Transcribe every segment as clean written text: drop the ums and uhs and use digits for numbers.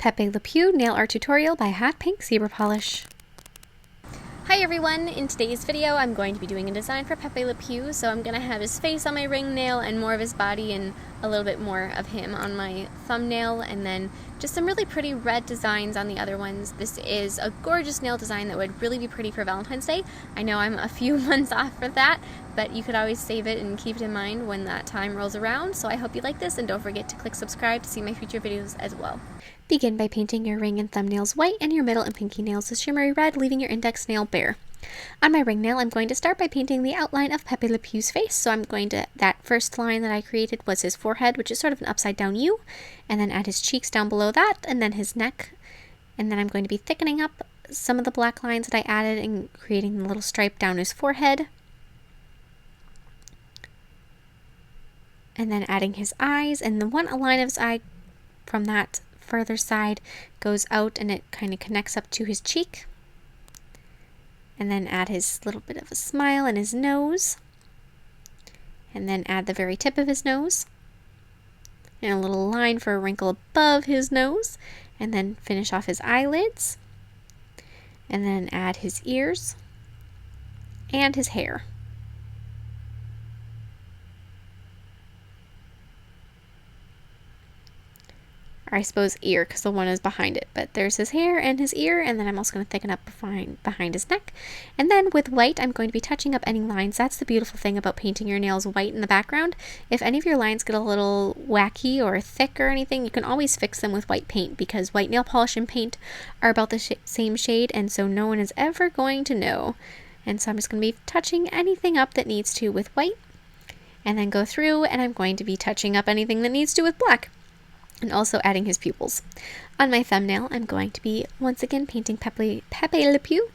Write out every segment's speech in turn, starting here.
Pepe Le Pew Nail Art Tutorial by Hotpinkzebrapolish. Hi everyone! In today's video I'm going to be doing a design for Pepe Le Pew, so I'm going to have his face on my ring nail and more of his body and a little bit more of him on my thumbnail, and then just some really pretty red designs on the other ones. This is a gorgeous nail design that would really be pretty for Valentine's Day. I know I'm a few months off for that, but you could always save it and keep it in mind when that time rolls around, so I hope you like this, and don't forget to click subscribe to see my future videos as well. Begin by painting your ring and thumbnails white and your middle and pinky nails a shimmery red, leaving your index nail bare. On my ring nail, I'm going to start by painting the outline of Pepe Le Pew's face. So I'm going to, that first line that I created was his forehead, which is sort of an upside down U, and then add his cheeks down below that, and then his neck. And then I'm going to be thickening up some of the black lines that I added and creating a little stripe down his forehead. And then adding his eyes, and the one line of his eye from that further side goes out and it kind of connects up to his cheek. And then add his little bit of a smile and his nose. And then add the very tip of his nose. And a little line for a wrinkle above his nose. And then finish off his eyelids. And then add his ears. And his hair. Or I suppose ear, because the one is behind it, but there's his hair and his ear, and then I'm also going to thicken up behind his neck. And then with white, I'm going to be touching up any lines. That's the beautiful thing about painting your nails white in the background. If any of your lines get a little wacky or thick or anything, you can always fix them with white paint, because white nail polish and paint are about the same shade, and so no one is ever going to know. And so I'm just going to be touching anything up that needs to with white, and then go through, and I'm going to be touching up anything that needs to with black. And also adding his pupils. On my thumbnail, I'm going to be once again painting Pepe Le Pew,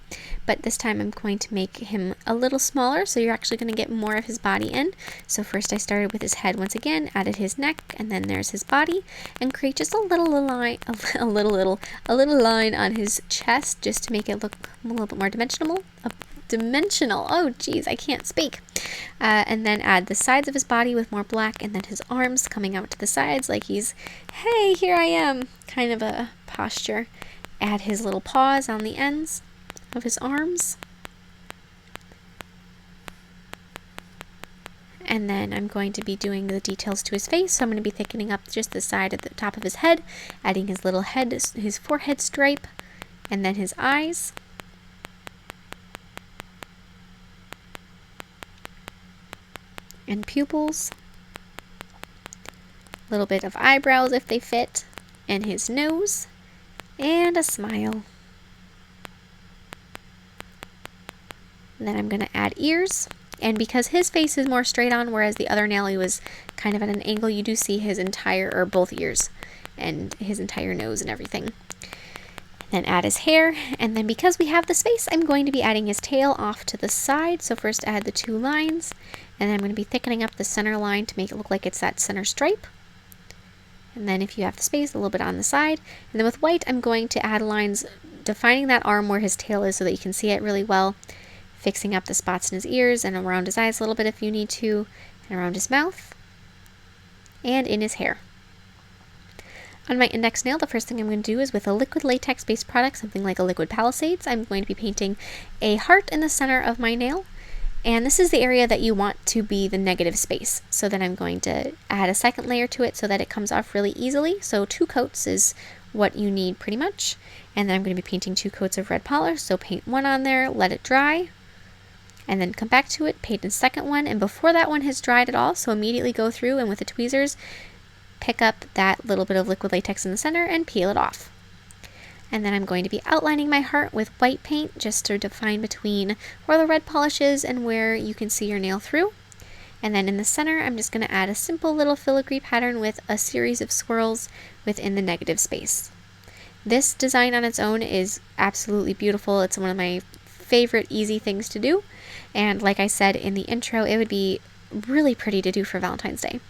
but this time I'm going to make him a little smaller, so you're actually going to get more of his body in. So first I started with his head once again, added his neck, and then there's his body, and create just a little line, a little line on his chest, just to make it look a little bit more dimensional. Oh geez, I can't speak. And then add the sides of his body with more black, and then his arms coming out to the sides like he's, hey, here I am, kind of a posture. Add his little paws on the ends of his arms. And then I'm going to be doing the details to his face, so I'm going to be thickening up just the side at the top of his head, adding his little head, his forehead stripe, and then his eyes. And pupils, a little bit of eyebrows if they fit, and his nose, and a smile. And then I'm going to add ears, and because his face is more straight on, whereas the other nail he was kind of at an angle, you do see his entire, or both ears, and his entire nose and everything. Then add his hair, and then because we have the space, I'm going to be adding his tail off to the side. So first add the two lines, and then I'm going to be thickening up the center line to make it look like it's that center stripe. And then if you have the space, a little bit on the side. And then with white, I'm going to add lines defining that arm where his tail is so that you can see it really well, fixing up the spots in his ears and around his eyes a little bit if you need to, and around his mouth, and in his hair. On my index nail, the first thing I'm going to do is with a liquid latex based product, something like a liquid Palisades, I'm going to be painting a heart in the center of my nail. And this is the area that you want to be the negative space. So then I'm going to add a second layer to it so that it comes off really easily. So 2 coats is what you need pretty much. And then I'm going to be painting 2 coats of red polish. So paint one on there, let it dry, and then come back to it, paint the second one. And before that one has dried at all, so immediately go through and with the tweezers, pick up that little bit of liquid latex in the center and peel it off. And then I'm going to be outlining my heart with white paint just to define between where the red polish is and where you can see your nail through. And then in the center, I'm just going to add a simple little filigree pattern with a series of swirls within the negative space. This design on its own is absolutely beautiful. It's one of my favorite easy things to do. And like I said in the intro, it would be really pretty to do for Valentine's Day.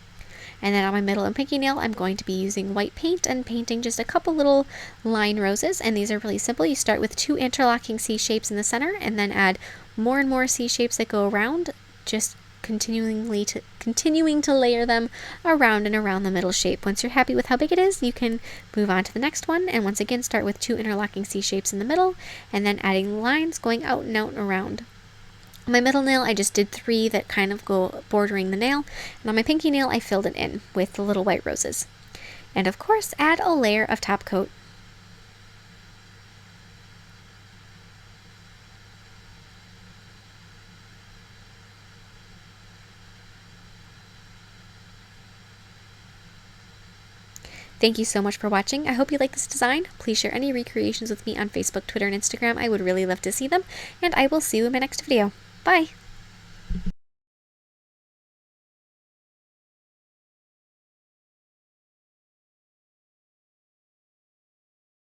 And then on my middle and pinky nail, I'm going to be using white paint and painting just a couple little line roses. And these are really simple. You start with 2 interlocking C shapes in the center and then add more and more C shapes that go around, just continuing to layer them around and around the middle shape. Once you're happy with how big it is, you can move on to the next one, and once again start with 2 interlocking C shapes in the middle, and then adding lines going out and out and around. On my middle nail, I just did 3 that kind of go bordering the nail, and on my pinky nail, I filled it in with the little white roses. And of course, add a layer of top coat. Thank you so much for watching. I hope you like this design. Please share any recreations with me on Facebook, Twitter, and Instagram. I would really love to see them, and I will see you in my next video. Bye!